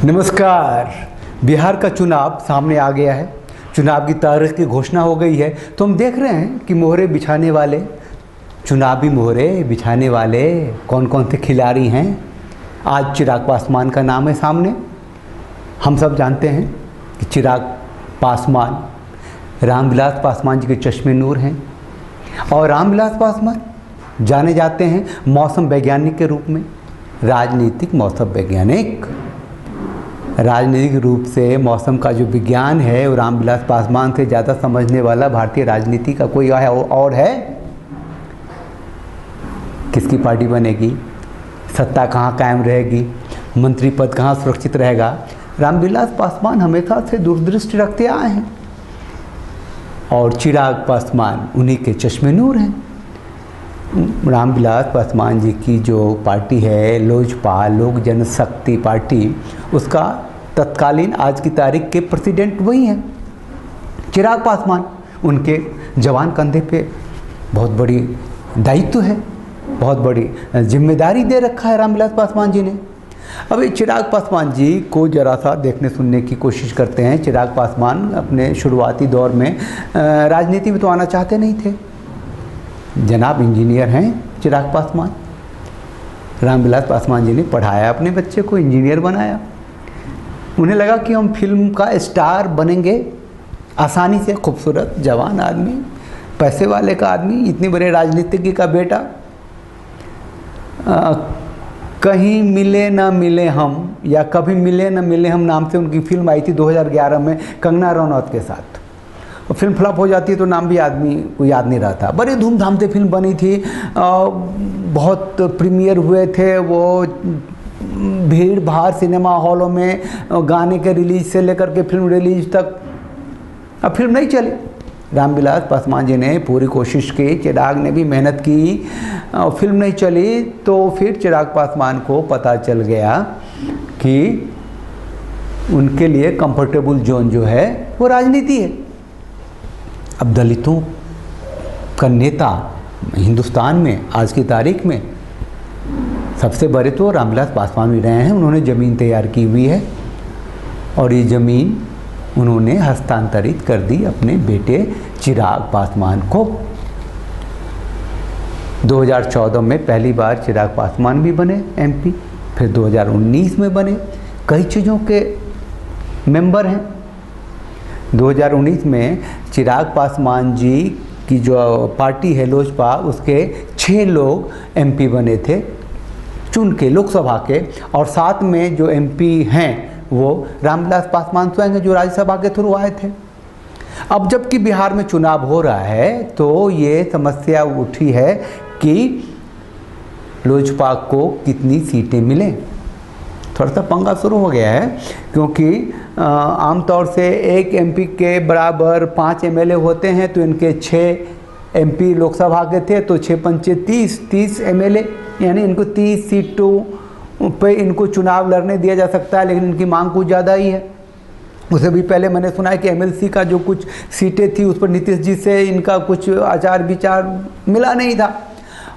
नमस्कार। बिहार का चुनाव सामने आ गया है। चुनाव की तारीख की घोषणा हो गई है, तो हम देख रहे हैं कि मोहरे बिछाने वाले, चुनावी मोहरे बिछाने वाले कौन कौन से खिलाड़ी हैं। आज चिराग पासवान का नाम है सामने। हम सब जानते हैं कि चिराग पासवान रामविलास पासवान जी के चश्मे नूर हैं और रामविलास पासवान जाने जाते हैं मौसम वैज्ञानिक के रूप में। राजनीतिक मौसम वैज्ञानिक, राजनीतिक रूप से मौसम का जो विज्ञान है वो रामविलास पासवान से ज़्यादा समझने वाला भारतीय राजनीति का कोई और है? किसकी पार्टी बनेगी, सत्ता कहाँ कायम रहेगी, मंत्री पद कहाँ सुरक्षित रहेगा, रामविलास पासवान हमेशा से दूरदृष्टि रखते आए हैं और चिराग पासवान उन्हीं के चश्मे नूर हैं। रामविलास पासवान जी की जो पार्टी है लोजपा, लोक जनशक्ति पार्टी, उसका तत्कालीन आज की तारीख के प्रेसिडेंट वही हैं चिराग पासवान। उनके जवान कंधे पे बहुत बड़ी दायित्व है, बहुत बड़ी जिम्मेदारी दे रखा है रामविलास पासवान जी ने। अब चिराग पासवान जी को जरा सा देखने सुनने की कोशिश करते हैं। चिराग पासवान अपने शुरुआती दौर में राजनीति में तो आना चाहते नहीं थे। जनाब इंजीनियर हैं चिराग पासवान। रामविलास पासवान जी ने पढ़ाया, अपने बच्चे को इंजीनियर बनाया। उन्हें लगा कि हम फिल्म का स्टार बनेंगे आसानी से। खूबसूरत जवान आदमी, पैसे वाले का आदमी, इतने बड़े राजनीतिज्ञ का बेटा। कहीं मिले ना मिले हम, या कभी मिले ना मिले हम नाम से उनकी फिल्म आई थी 2011 में कंगना रनौत के साथ। फिल्म फ्लॉप हो जाती है तो नाम भी आदमी को याद नहीं रहता। बड़ी धूमधाम से फिल्म बनी थी, बहुत प्रीमियर हुए थे वो, भीड़ भाड़ सिनेमा हॉलों में, गाने के रिलीज से लेकर के फिल्म रिलीज तक। अब फिल्म नहीं चली। रामविलास पासवान जी ने पूरी कोशिश की, चिराग ने भी मेहनत की, फिल्म नहीं चली। तो फिर चिराग पासवान को पता चल गया कि उनके लिए कंफर्टेबल जोन जो है वो राजनीति है। अब दलितों का नेता हिंदुस्तान में आज की तारीख में सबसे बड़े तो रामविलास पासवान भी रहे हैं। उन्होंने ज़मीन तैयार की हुई है और ये ज़मीन उन्होंने हस्तांतरित कर दी अपने बेटे चिराग पासवान को। 2014 में पहली बार चिराग पासवान भी बने एमपी, फिर 2019 में बने। कई चीज़ों के मेंबर हैं। 2019 में चिराग पासवान जी की जो पार्टी है लोजपा, उसके 6 लोग एमपी बने थे चुन के लोकसभा के, और साथ में जो एमपी हैं वो रामविलास पासवान स्वयं हैं जो राज्यसभा के थ्रू आए थे। अब जबकि बिहार में चुनाव हो रहा है तो ये समस्या उठी है कि लोजपा को कितनी सीटें मिलें। थोड़ा सा पंगा शुरू हो गया है, क्योंकि आमतौर से एक एमपी के बराबर 5 एमएलए होते हैं, तो इनके 6 एमपी लोकसभा के थे, तो 6 पंचे 30 एमएलए, यानी इनको 30 सीटों पे इनको चुनाव लड़ने दिया जा सकता है। लेकिन इनकी मांग कुछ ज़्यादा ही है। उसे भी पहले मैंने सुना है कि एमएलसी का जो कुछ सीटें थी उस पर नीतीश जी से इनका कुछ आचार विचार मिला नहीं था।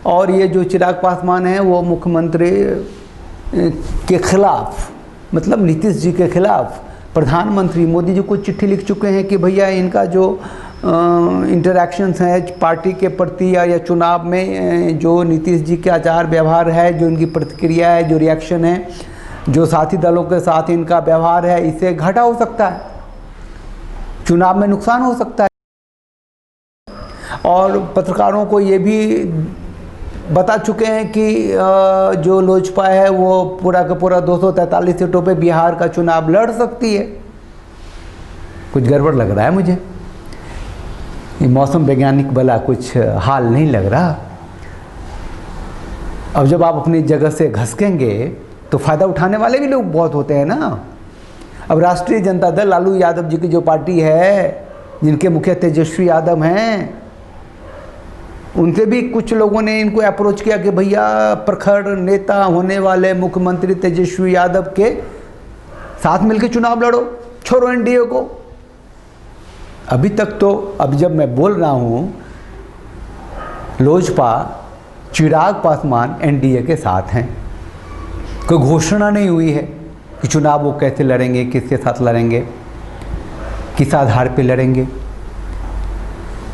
और ये जो चिराग पासवान हैं वो मुख्यमंत्री के खिलाफ, मतलब नीतीश जी के खिलाफ प्रधानमंत्री मोदी जी को चिट्ठी लिख चुके हैं कि भैया इनका जो इंटरैक्शंस हैं पार्टी के प्रति या चुनाव में, जो नीतीश जी के आचार व्यवहार है, जो इनकी प्रतिक्रिया है, जो रिएक्शन है, जो साथी दलों के साथ इनका व्यवहार है, इससे घाटा हो सकता है, चुनाव में नुकसान हो सकता है। और पत्रकारों को ये भी बता चुके हैं कि जो लोजपा है वो पूरा का पूरा 243 सीटों पे बिहार का चुनाव लड़ सकती है। कुछ गड़बड़ लग रहा है मुझे। ये मौसम वैज्ञानिक वाला कुछ हाल नहीं लग रहा। अब जब आप अपनी जगह से घसकेंगे तो फ़ायदा उठाने वाले भी लोग बहुत होते हैं ना। अब राष्ट्रीय जनता दल, लालू यादव जी की जो पार्टी है, जिनके मुखिया तेजस्वी यादव हैं, उनसे भी कुछ लोगों ने इनको अप्रोच किया कि भैया प्रखर नेता होने वाले मुख्यमंत्री तेजस्वी यादव के साथ मिलकर चुनाव लड़ो, छोड़ो एनडीए को। अभी तक तो, अब जब मैं बोल रहा हूँ, लोजपा चिराग पासवान एनडीए के साथ हैं। कोई घोषणा नहीं हुई है, कि चुनाव वो कैसे लड़ेंगे, किसके साथ लड़ेंगे, किस आधार पे लड़ेंगे।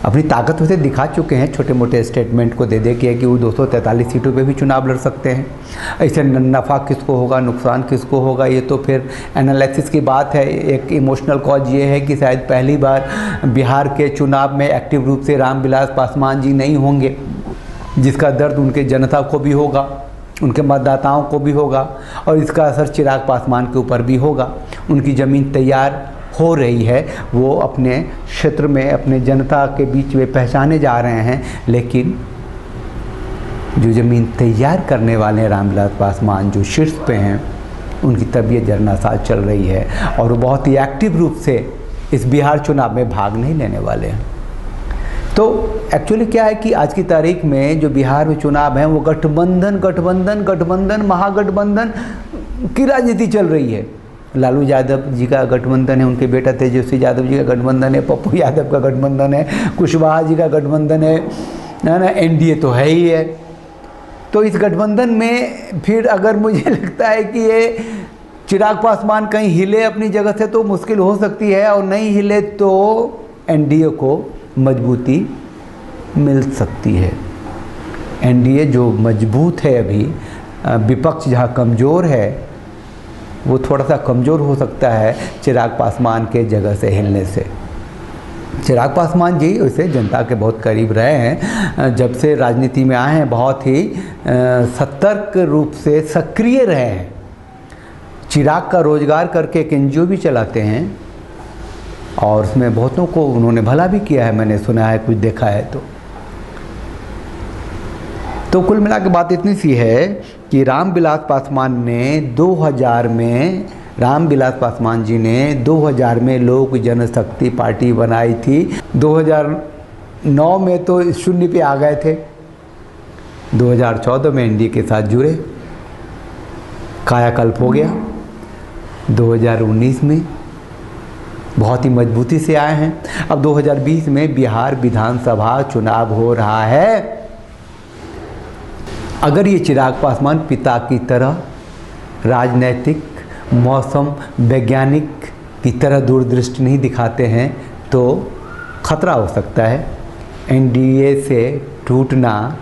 अपनी ताकत उसे दिखा चुके हैं, छोटे मोटे स्टेटमेंट को दे दे के कि वो 243 सीटों पे भी चुनाव लड़ सकते हैं। ऐसे नफ़ा किसको होगा, नुकसान किसको होगा, ये तो फिर एनालिसिस की बात है। एक इमोशनल कॉज ये है कि शायद पहली बार बिहार के चुनाव में एक्टिव रूप से रामविलास पासवान जी नहीं होंगे, जिसका दर्द उनके जनता को भी होगा, उनके मतदाताओं को भी होगा, और इसका असर चिराग पासवान के ऊपर भी होगा। उनकी ज़मीन तैयार हो रही है, वो अपने क्षेत्र में अपने जनता के बीच में पहचाने जा रहे हैं, लेकिन जो ज़मीन तैयार करने वाले रामविलास पासवान जो शीर्ष पे हैं, उनकी तबीयत जरना साथ चल रही है और वो बहुत ही एक्टिव रूप से इस बिहार चुनाव में भाग नहीं लेने वाले हैं। तो एक्चुअली क्या है कि आज की तारीख में जो बिहार में चुनाव है वो गठबंधन महागठबंधन की राजनीति चल रही है। लालू यादव जी का गठबंधन है, उनके बेटा तेजस्वी यादव जी का गठबंधन है, पप्पू यादव का गठबंधन है, कुशवाहा जी का गठबंधन है ना, एनडीए तो है ही है। तो इस गठबंधन में फिर अगर मुझे लगता है कि ये चिराग पासवान कहीं हिले अपनी जगह से तो मुश्किल हो सकती है, और नहीं हिले तो एनडीए को मजबूती मिल सकती है। एनडीए जो मजबूत है अभी, विपक्ष जहाँ कमज़ोर है वो थोड़ा सा कमज़ोर हो सकता है चिराग पासवान के जगह से हिलने से। चिराग पासवान जी वैसे जनता के बहुत करीब रहे हैं, जब से राजनीति में आए हैं बहुत ही सतर्क रूप से सक्रिय रहे हैं। चिराग का रोजगार करके एक एनजीओ भी चलाते हैं और उसमें बहुतों को उन्होंने भला भी किया है, मैंने सुना है, कुछ देखा है। तो कुल मिला के बात इतनी सी है कि रामविलास पासवान ने 2000 में, रामविलास पासवान जी ने 2000 में लोक जनशक्ति पार्टी बनाई थी। 2009 में तो शून्य पे आ गए थे। 2014 में एनडीए के साथ जुड़े, कायाकल्प हो गया। 2019 में बहुत ही मजबूती से आए हैं। अब 2020 में बिहार विधानसभा चुनाव हो रहा है। अगर ये चिराग पासवान पिता की तरह राजनैतिक, मौसम वैज्ञानिक की तरह दूरदृष्टि नहीं दिखाते हैं तो खतरा हो सकता है। एनडीए से टूटना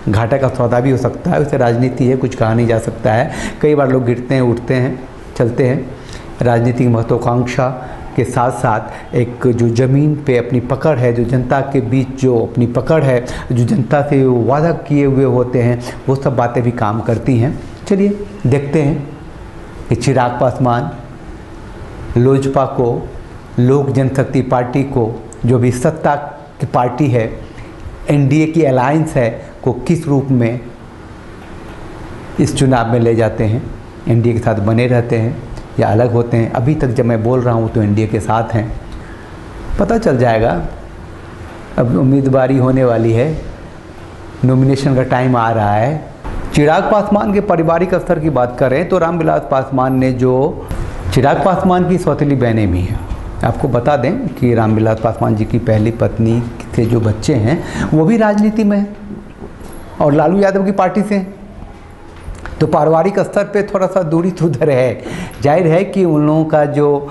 घाटा का सौदा भी हो सकता है। उसे राजनीति है, कुछ कहा नहीं जा सकता है। कई बार लोग गिरते हैं, उठते हैं, चलते हैं। राजनीतिक महत्वाकांक्षा के साथ साथ एक जो ज़मीन पे अपनी पकड़ है, जो जनता के बीच जो अपनी पकड़ है, जो जनता से वादा किए हुए होते हैं, वो सब बातें भी काम करती हैं। चलिए देखते हैं कि चिराग पासवान लोजपा को, लोक जनशक्ति पार्टी को, जो भी सत्ता की पार्टी है, एनडीए की अलायंस है, को किस रूप में इस चुनाव में ले जाते हैं। एनडीए के साथ बने रहते हैं या अलग होते हैं। अभी तक जब मैं बोल रहा हूँ तो एनडीए के साथ हैं, पता चल जाएगा। अब उम्मीदवारी होने वाली है, नॉमिनेशन का टाइम आ रहा है। चिराग पासवान के पारिवारिक स्तर की बात करें तो रामविलास पासवान ने जो, चिराग पासवान की सौतेली बहनें भी हैं। आपको बता दें कि रामविलास पासवान जी की पहली पत्नी के जो बच्चे हैं वो भी राजनीति में हैं और लालू यादव की पार्टी से हैं। तो पारिवारिक स्तर पे थोड़ा सा दूरी तो उधर है। जाहिर है कि उन लोगों का जो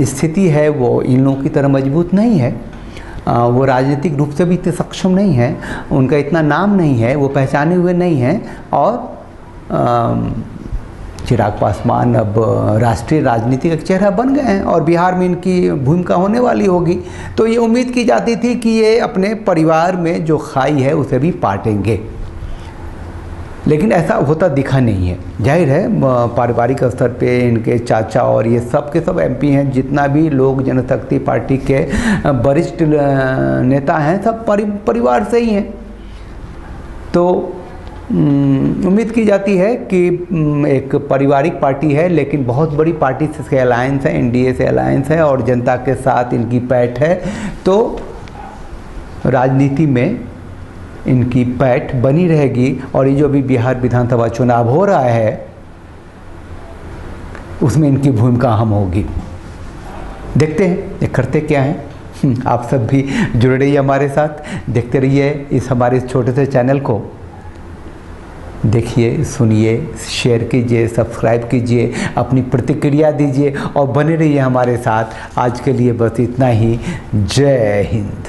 स्थिति है वो इन लोगों की तरह मजबूत नहीं है। वो राजनीतिक रूप से भी इतने सक्षम नहीं है, उनका इतना नाम नहीं है, वो पहचाने हुए नहीं हैं। और चिराग पासवान अब राष्ट्रीय राजनीति का चेहरा बन गए हैं और बिहार में इनकी भूमिका होने वाली होगी। तो ये उम्मीद की जाती थी कि ये अपने परिवार में जो खाई है उसे भी पाटेंगे, लेकिन ऐसा होता दिखा नहीं है। जाहिर है पारिवारिक स्तर पे इनके चाचा और ये सब के सब एमपी हैं, जितना भी लोक जनशक्ति पार्टी के वरिष्ठ नेता हैं, सब परिवार से ही हैं। तो उम्मीद की जाती है कि एक पारिवारिक पार्टी है, लेकिन बहुत बड़ी पार्टी से अलायंस है, एनडीए से अलायंस है और जनता के साथ इनकी पैठ है। तो राजनीति में इनकी पैठ बनी रहेगी और ये जो भी बिहार विधानसभा चुनाव हो रहा है उसमें इनकी भूमिका अहम होगी। देखते हैं ये करते क्या हैं। आप सब भी जुड़े रहिए हमारे साथ, देखते रहिए इस हमारे इस छोटे से चैनल को। देखिए, सुनिए, शेयर कीजिए, सब्सक्राइब कीजिए, अपनी प्रतिक्रिया दीजिए और बने रहिए हमारे साथ। आज के लिए बस इतना ही। जय हिंद।